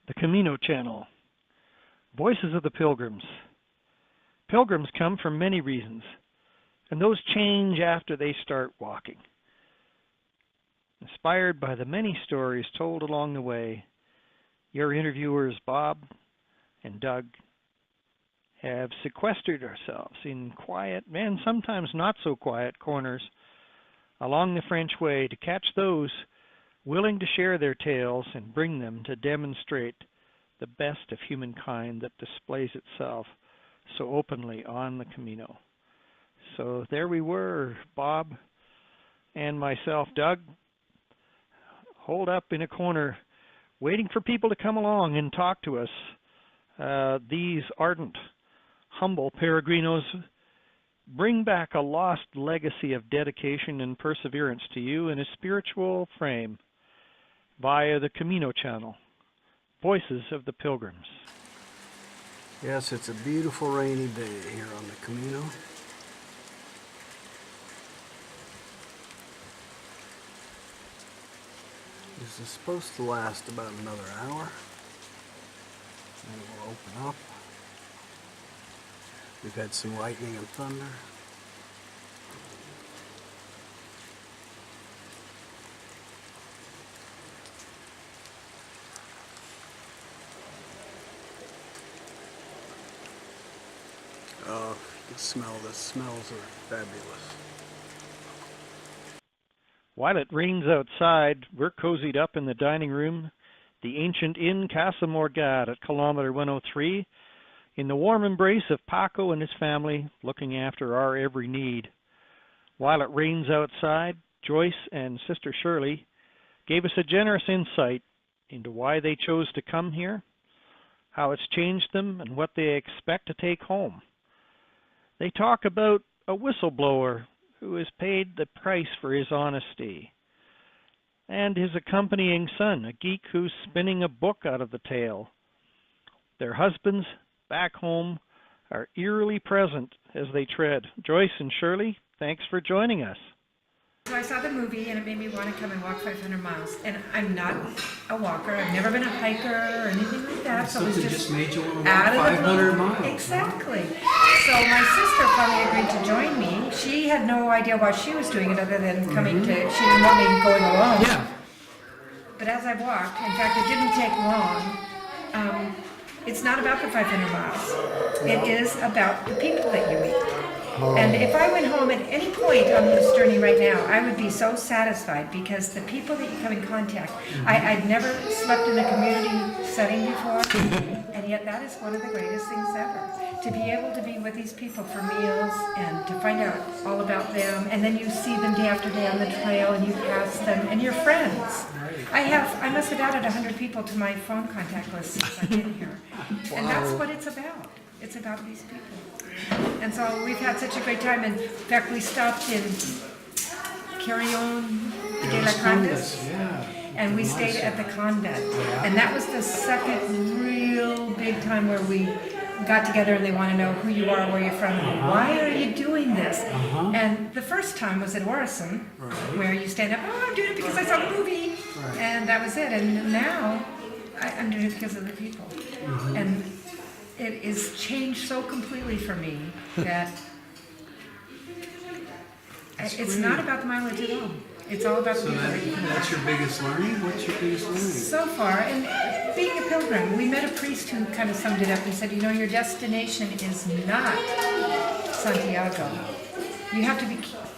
The Camino channel. Voices of the Pilgrims. Pilgrims come for many reasons, and those change after they start walking. Inspired by the many stories told along the way, your interviewers Bob and Doug have sequestered ourselves in quiet and sometimes not so quiet corners along the French Way to catch those willing to share their tales and bring them to demonstrate the best of humankind that displays itself so openly on the Camino. So there we were, Bob and myself, Doug, holed up in a corner, waiting for people to come along and talk to us. These ardent, humble peregrinos bring back a lost legacy of dedication and perseverance to you in a spiritual frame via the Camino channel. Voices of the Pilgrims. Yes, it's a beautiful rainy day here on the Camino. This is supposed to last about another hour. Then it will open up. We've had some lightning and thunder. Oh, you can smell the smells are fabulous. While it rains outside, we're cozied up in the dining room, the ancient inn Casa Morgade at kilometer 103, in the warm embrace of Paco and his family, looking after our every need. While it rains outside, Joyce and Sister Shirley gave us a generous insight into why they chose to come here, how it's changed them, and what they expect to take home. They talk about a whistleblower who has paid the price for his honesty, and his accompanying son, a geek who's spinning a book out of the tale. Their husbands, back home, are eerily present as they tread. Joyce and Shirley, thanks for joining us. So I saw the movie and it made me want to come and walk 500 miles. And I'm not a walker. I've never been a hiker or anything like that. So it was just made you want to out walk of the 500 blue. miles. Exactly. So my sister finally agreed to join me. She had no idea why she was doing it other than coming to, she didn't want me going alone. Yeah. But as I walked, in fact, it didn't take long. It's not about the 500 miles. It is about the people that you meet. And if I went home at any point on this journey right now, I would be so satisfied because the people that you come in contact, I'd never slept in a community setting before, and yet that is one of the greatest things ever. To be able to be with these people for meals and to find out all about them, and then you see them day after day on the trail and you pass them, and you're friends. I must have added 100 people to my phone contact list since I've been here. And that's what it's about. It's about these people. And so we've had such a great time. In fact, we stopped in Carillon de la Grandes, and we stayed at the convent. And that was the second real big time where we got together and they want to know who you are, where you're from, and why are you doing this? And the first time was at Orison, where you stand up, oh, I'm doing it because I saw the movie. And that was it. And now I'm doing it because of the people. And it is changed so completely for me that it's not about the mileage at all. It's all about the people that you come That's your biggest learning? What's your biggest learning? so far. And being a pilgrim, we met a priest who kind of summed it up. He said, you know, your destination is not Santiago. You have to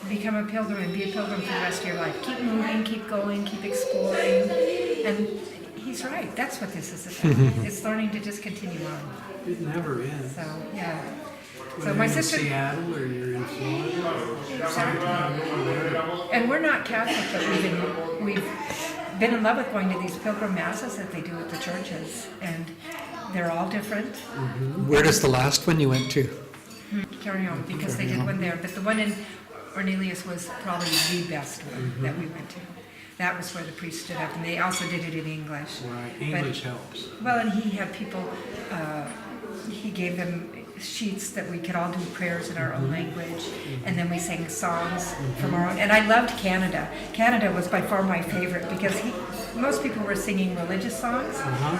become a pilgrim and be a pilgrim for the rest of your life. Keep moving, keep going, keep exploring. And he's right. That's what this is about. It's learning to just continue on. It never ends. So, yeah. So Whether my you're sister... in Seattle or you're in Florida. Exactly. And we're not Catholic, but we've been in love with going to these pilgrim masses that they do at the churches. And they're all different. Where does the last one you went to? Carry on, because they did one there. But the one in Ornelius was probably the best one that we went to. That was where the priest stood up, and they also did it in English. Right, English helps. Well, and he had people, he gave them sheets that we could all do prayers in our own language, and then we sang songs from our own. And I loved Canada. Canada was by far my favorite because most people were singing religious songs,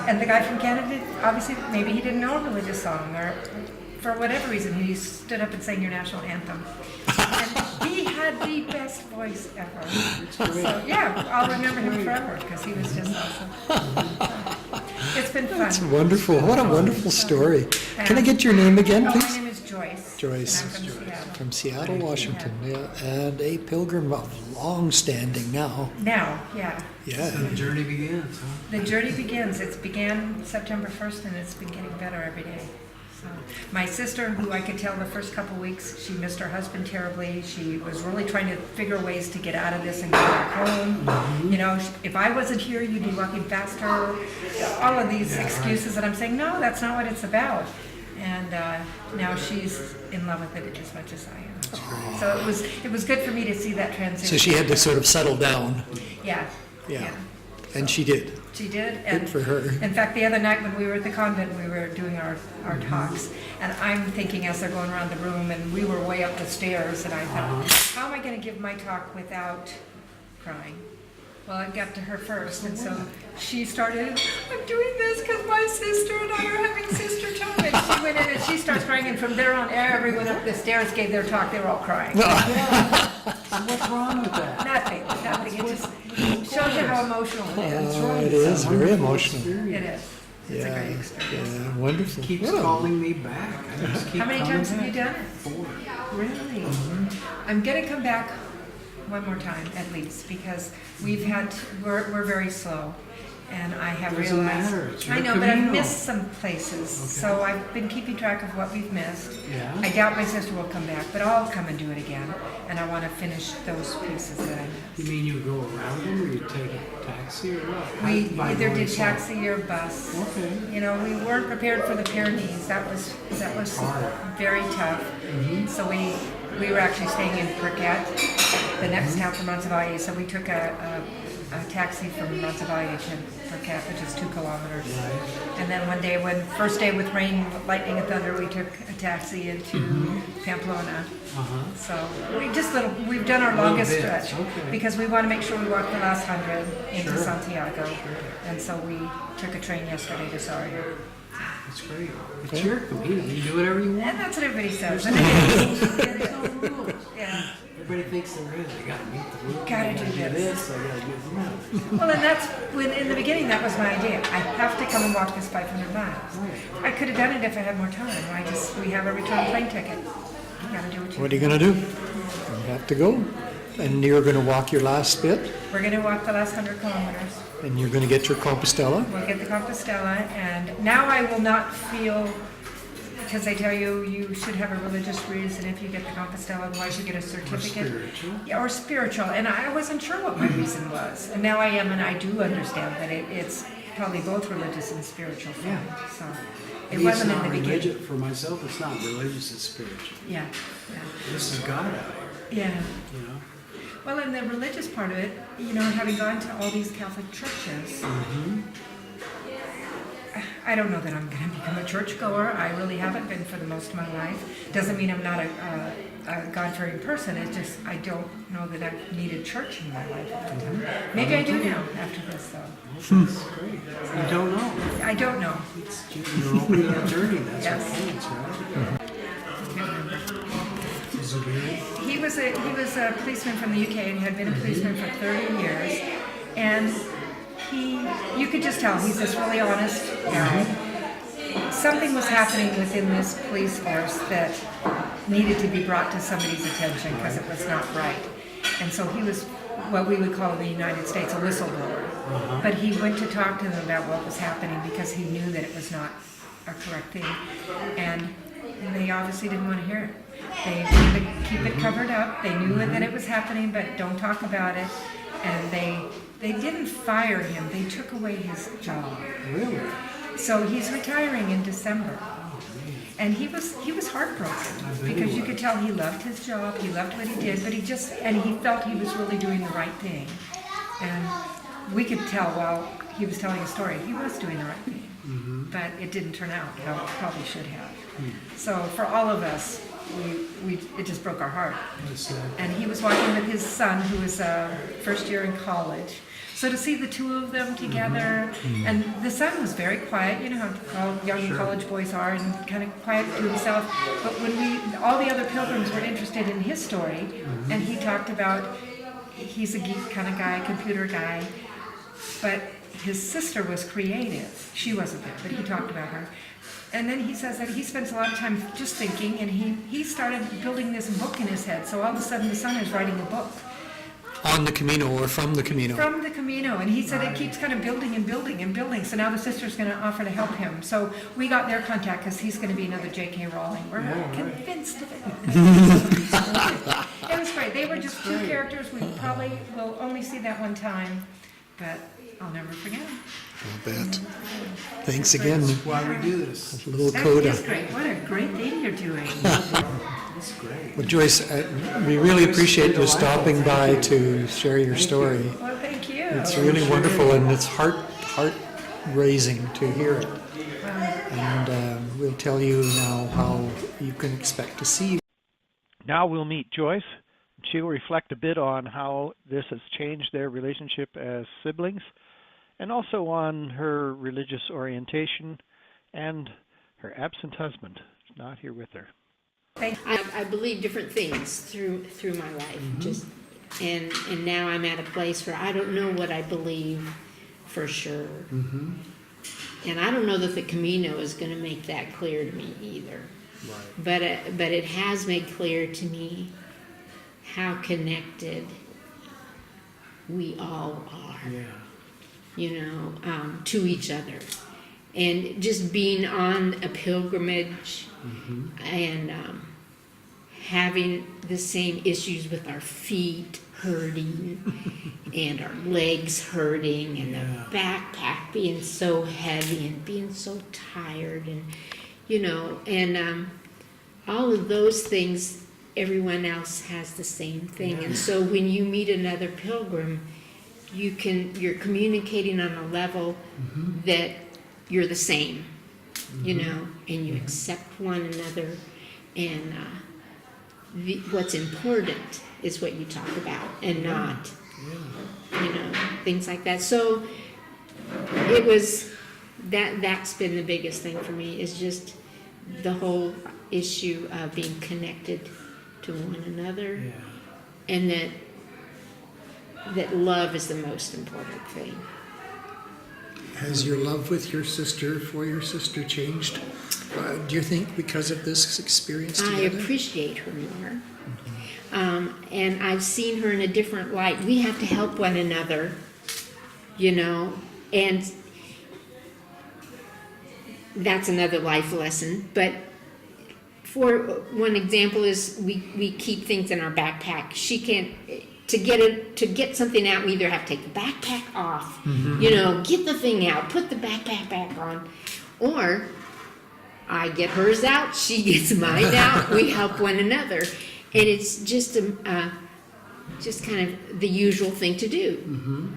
and the guy from Canada, obviously, maybe he didn't know a religious song, or for whatever reason, he stood up and sang your national anthem. And he had the best voice ever. So yeah, I'll remember him forever because he was just awesome. It's been fun. That's wonderful. What a wonderful story. Can I get your name again, My please? name is Joyce. Joyce. And I'm from Seattle. From Seattle, Washington. Yeah. And a pilgrim of long standing now. Now, yeah. Yeah. The journey begins, huh? The journey begins. It began September 1st, and it's been getting better every day. So, my sister, who I could tell the first couple weeks, she missed her husband terribly. She was really trying to figure ways to get out of this and go back home. You know, if I wasn't here, you'd be walking faster. All of these excuses that I'm saying, no, that's not what it's about. And now she's in love with it as much as I am. So it was good for me to see that transition. So she had to sort of settle down. Yeah. Yeah. And she did. She did. And Good for her. in fact, the other night when we were at the convent, we were doing our talks, and I'm thinking as they're going around the room, and we were way up the stairs, and I thought, how am I going to give my talk without crying? Well, I got to her first, and so she started, I'm doing this because my sister and I are having sister time. And she went in and she starts crying, and from there on, everyone up the stairs gave their talk. They were all crying. What's wrong with that? Nothing. It just shows you how emotional it is. It is very emotional. It is. It's a great experience. Yeah, wonderful. Keeps calling me back. I just keep How many coming times have back. you done it? 4. Really? I'm gonna come back one more time at least because we're very slow, and I have Doesn't realized. matter, it's your I know, but I've Camino. missed some places, so I've been keeping track of what we've missed. Yeah. I doubt my sister will come back, but I'll come and do it again, and I want to finish those pieces that I You missed. mean you go around them, or you take a taxi, or what? We By either going did slow. taxi or bus. Okay. You know, we weren't prepared for the Pyrenees. That was Hard. very tough. So we were actually staying in Morgade, the next town from Roncesvalles. So we took a taxi from Roncesvalles to Morgade, which is 2 kilometers. And then one day, first day with rain, lightning and thunder, we took a taxi into Pamplona. So we've done our longest bit, stretch okay. because we want to make sure we walk the last 100 into Sure. Santiago. And so we took a train yesterday to Sarria. That's great. It's your Camino. You do whatever you want. And that's what everybody says. And There's no rules. yeah. Everybody thinks there is. They gotta meet the rules. Gotta I do gotta this. I gotta do that. Well, and that's when in the beginning that was my idea. I have to come and walk this 500 miles. I could have done it if I had more time. We have a return plane ticket. You gotta do What are you going to do? You have to go. And you're going to walk your last bit, We're gonna walk the last 100 kilometers. and you're going to get your Compostela. We'll get the Compostela, and now I will not feel, because they tell you you should have a religious reason if you get the Compostela, otherwise you get a certificate. spiritual. Yeah, or spiritual, and I wasn't sure what my reason was. And now I am, and I do understand that it's probably both religious and spiritual for me. So it It's wasn't in not the beginning. religious. For myself, it's not religious, it's spiritual. Yeah, This is God out yeah. here, you know? Well, and the religious part of it, you know, having gone to all these Catholic churches, I don't know that I'm going to become a churchgoer. I really haven't been for the most of my life. Doesn't mean I'm not a God-fearing person. It's just I don't know that I've needed church in my life all the time. Maybe I do now after this, though. That's great. You don't know. I don't know. It's you're opening a journey. That's Yes. what counts, right? Is it weird? He was a policeman from the UK and had been a policeman for 30 years, and you could just tell he's this really honest guy. Something was happening within this police force that needed to be brought to somebody's attention because it was not right, and so he was what we would call in the United States a whistleblower. But he went to talk to them about what was happening because he knew that it was not a correct thing, and they obviously didn't want to hear it. They wanted to keep it covered up. They knew that it was happening, but don't talk about it. And they didn't fire him. They took away his job. Really? So he's retiring in December. And he was heartbroken because you could tell he loved his job, he loved what he did, but he felt he was really doing the right thing. And we could tell while he was telling a story, he was doing the right thing. But it didn't turn out how it probably should have. So for all of us, it just broke our heart. That's And he was walking with his son, who was first year in college. So to see the two of them together, and the son was very quiet, you know how young college boys are, and kind of quiet to himself. But when all the other pilgrims were interested in his story, and he talked about he's a geek kind of guy, computer guy, but his sister was creative. She wasn't there, but he talked about her. And then he says that he spends a lot of time just thinking, and he started building this book in his head. So all of a sudden the son is writing a book. On the Camino or from the Camino? From the Camino. And he said it keeps kind of building and building and building. So now the sister's going to offer to help him. So we got their contact because he's going to be another J.K. Rowling. We're convinced of it. It was great. They were just two characters. We probably will only see that one time, but I'll never forget them. I'll bet. Thanks again. That's why we do this. A little That coda. is great. What a great thing you're doing. That's great. Well, Joyce, we really appreciate you stopping by to share your story. Well, thank you. It's really wonderful, and it's heart-raising to hear it. And we'll tell you now how you can expect to see. Now we'll meet Joyce. She'll reflect a bit on how this has changed their relationship as siblings, and also on her religious orientation and her absent husband, not here with her. I believe different things through my life, just and now I'm at a place where I don't know what I believe for sure, and I don't know that the Camino is going to make that clear to me either. Right. But it has made clear to me how connected we all are. Yeah. You know, to each other, and just being on a pilgrimage and having the same issues with our feet hurting and our legs hurting and the backpack being so heavy and being so tired, and you know, and all of those things, everyone else has the same thing. And so when you meet another pilgrim, you're communicating on a level that you're the same, you know, and you accept one another, and what's important is what you talk about, and not, you know, things like that. So it was that's been the biggest thing for me, is just the whole issue of being connected to one another, and that love is the most important thing. Has your love for your sister changed? Do you think because of this experience together? I appreciate her more. And I've seen her in a different light. We have to help one another, you know, and that's another life lesson. But for one example is we keep things in our backpack. She can't, to get something out, we either have to take the backpack off, you know, get the thing out, put the backpack back on, or I get hers out, she gets mine out, we help one another. And it's just just kind of the usual thing to do.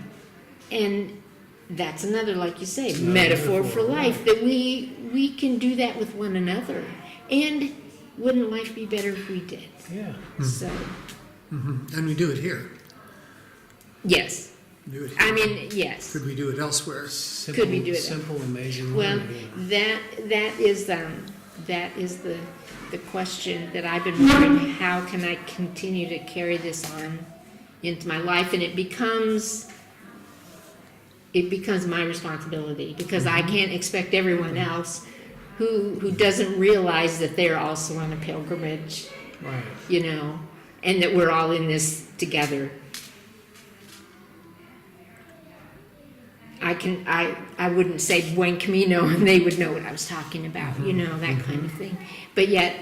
And that's another, like you say, metaphor for life, that we can do that with one another. And wouldn't life be better if we did? Yeah. So, And we do it here. Yes. Do it here. I mean, yes. Could we do it elsewhere? Simple, Could we do it? Simple, amazing. Well, wonder, that is the question that I've been wondering. How can I continue to carry this on into my life? And it becomes my responsibility, because I can't expect everyone else who doesn't realize that they're also on a pilgrimage, Right. you know, and that we're all in this together. I wouldn't say Buen Camino and they would know what I was talking about, you know, that kind of thing. But yet,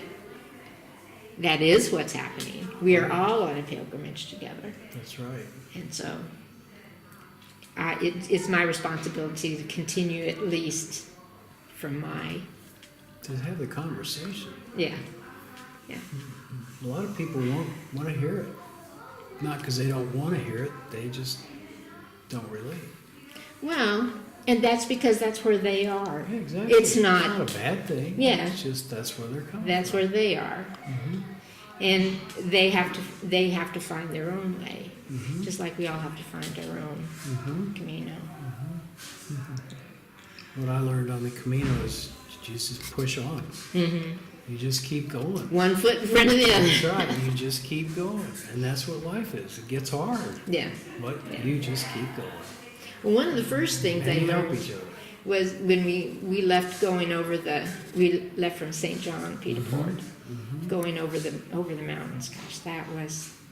that is what's happening. We are all on a pilgrimage together. That's right. And so, it's my responsibility to continue, at least from my, To have the conversation. yeah. A lot of people won't want to hear it. Not because they don't want to hear it, they just don't relate. Well, and that's because that's where they are. Yeah, exactly. It's not, a bad thing. Yeah. It's just that's where they're coming that's from. where they are. And they have to find their own way. just like we all have to find our own Camino. What I learned on the Camino is you just push on. You just keep going. One foot in front of the other. That's right. You just keep going, and that's what life is. It gets hard, Yeah. but you just keep going. Well, one of the first things I And you help learned each other. was when we left we left from St. John, Peter Port, going over the mountains. Gosh,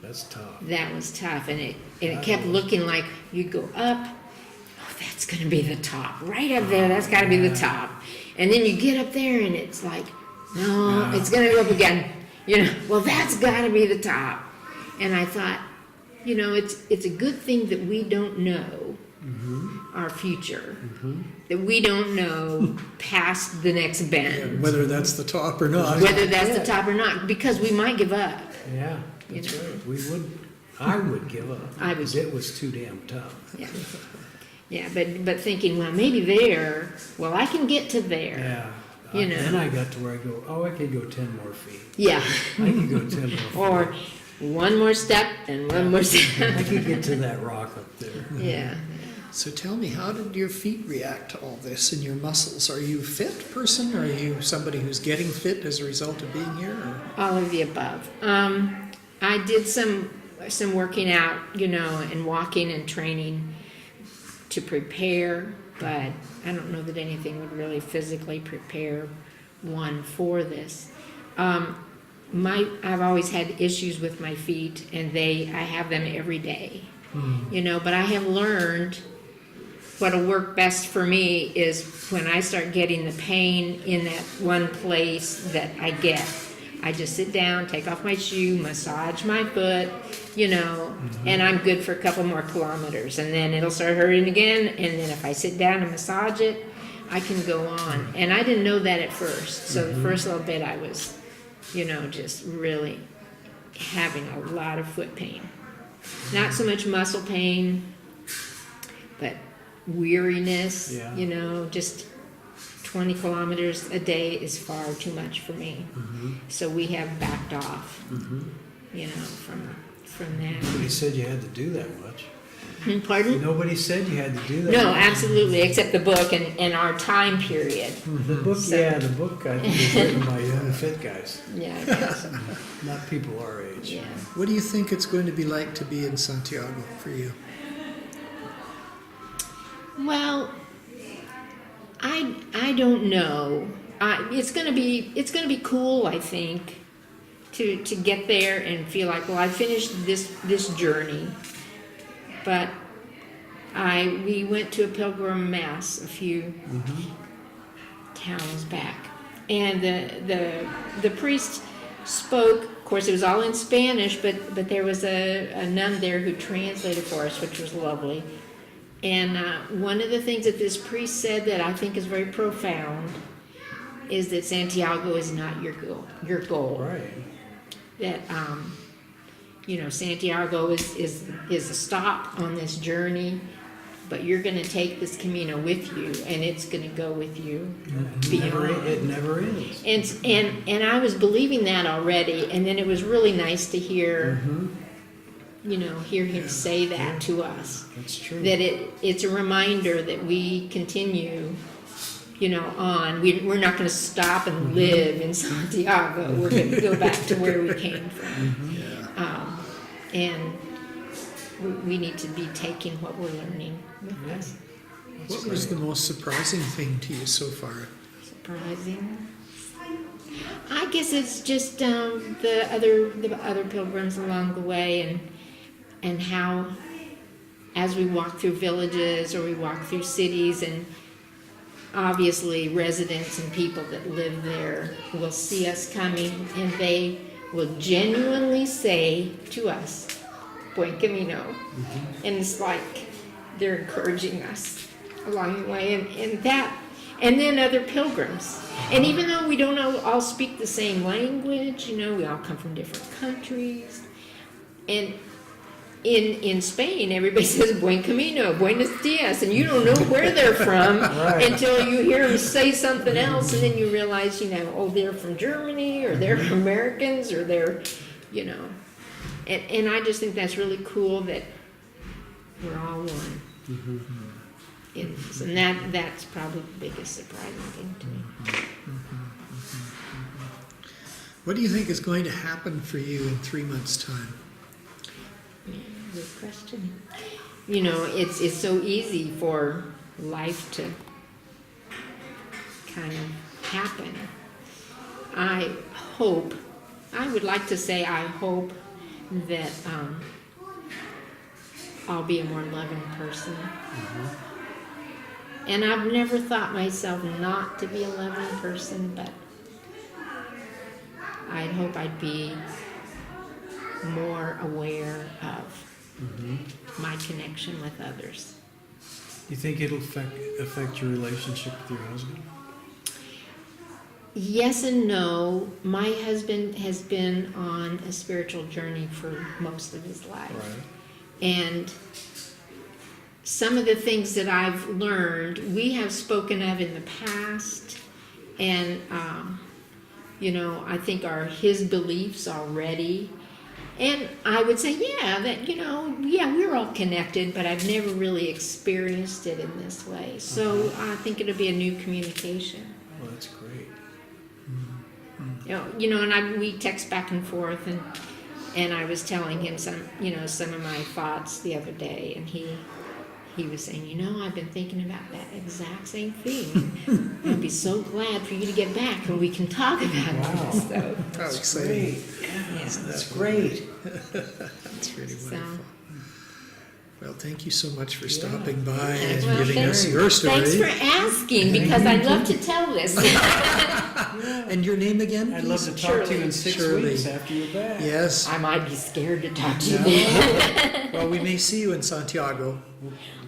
That's tough. that was tough, and it kept looking like you'd go up. Oh, that's going to be the top, right up there. That's got to be the top, and then you get up there, and it's like, no, it's going to go up again. Well, that's got to be the top. And I thought, it's a good thing that we don't know our future, that we don't know past the next bend, Whether that's the top or not. whether that's the top or not, because we might give up. Yeah, that's right. I would give up. I would. Because it was too damn tough. Yeah, yeah, but thinking, well, maybe there. Well, I can get to there. Yeah. Then I got to where I go, I could go 10 more feet. Yeah. I could go 10 more feet. Or one more step and one more step. I could get to that rock up there. Yeah. So tell me, how did your feet react to all this and your muscles? Are you a fit person? Or are you somebody who's getting fit as a result of being here? Or? All of the above. I did some working out, and walking and training to prepare, but I don't know that anything would really physically prepare one for this. I've always had issues with my feet, and I have them every day, but I have learned what'll work best for me is when I start getting the pain in that one place that I get. I just sit down, take off my shoe, massage my foot, and I'm good for a couple more kilometers. And then it'll start hurting again. And then if I sit down and massage it, I can go on. And I didn't know that at first. So the first little bit I was, just really having a lot of foot pain. Not so much muscle pain, but weariness, just 20 kilometers a day is far too much for me. So we have backed off, from that. Nobody said you had to do that much. Pardon? Nobody said you had to do that No, much. absolutely, except the book and our time period. The book, the book I think is written by young fit guys, Yeah, I guess. not people our age. Yeah. What do you think it's going to be like to be in Santiago for you? Well, I don't know. It's gonna be cool, I think, to get there and feel like, well, I finished this journey. But we went to a pilgrim mass a few towns back, and the priest spoke. Of course, it was all in Spanish, but there was a nun there who translated for us, which was lovely. And one of the things that this priest said that I think is very profound is that Santiago is not your goal. Right. That Santiago is a stop on this journey, but you're going to take this Camino with you, and it's going to go with you beyond. It never ends. And I was believing that already, and then it was really nice to hear. Hear him say that to us. That's true. That it's a reminder that we continue, on. We're not going to stop and live in Santiago. We're going to go back to where we came from. And we need to be taking what we're learning with us. What was the most surprising thing to you so far? Surprising. I guess it's just the other pilgrims along the way, and how, as we walk through villages or we walk through cities, and obviously residents and people that live there will see us coming, and they will genuinely say to us, "Buen Camino," and it's like they're encouraging us along the way, and then other pilgrims. And even though we don't all speak the same language, we all come from different countries. And in Spain, everybody says Buen Camino, Buenos Dias, and you don't know where they're from until you hear them say something else, and then you realize, they're from Germany, or they're Americans, or they're, And I just think that's really cool that we're all one. In this. And that's probably the biggest surprising thing to me. What do you think is going to happen for you in 3 months' time? Yeah, good question. You know, it's so easy for life to kind of happen. I would like to say I hope that I'll be a more loving person. And I've never thought myself not to be a loving person, but I'd hope I'd be more aware of my connection with others. You think it'll affect your relationship with your husband? Yes and no. My husband has been on a spiritual journey for most of his life. Right. And some of the things that I've learned, we have spoken of in the past, and you know, I think are his beliefs already. And I would say, yeah, that, you know, yeah, we're all connected, but I've never really experienced it in this way. So I think it'll be a new communication. Well, that's great. You know, and we text back and forth, and I was telling him some of my thoughts the other day, and he was saying, you know, I've been thinking about that exact same thing. I'd be so glad for you to get back and we can talk about this stuff. That's exciting. Yeah, that's great. That's really So, wonderful. Well, thank you so much for stopping by well, and giving us your story. Thanks for asking, because I'd love to tell this. And your name again, I'd please? love to talk to you in 6 Shirley. weeks after you're back. Yes. I might be scared to talk to you then. Well, we may see you in Santiago.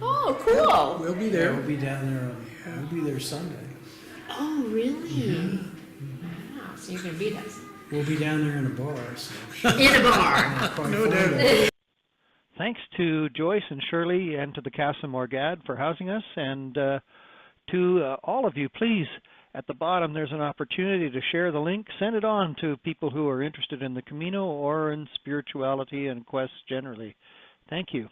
Oh, cool. We'll be Yeah, there. we'll be down there. We'll be there Sunday. Oh, really? Wow, so you're going to beat us. We'll be down there in a bar. So. In a bar. Quite No fun. doubt. Thanks to Joyce and Shirley and to the Casa Morgade for housing us, and to all of you, please, at the bottom there's an opportunity to share the link. Send it on to people who are interested in the Camino or in spirituality and quests generally. Thank you.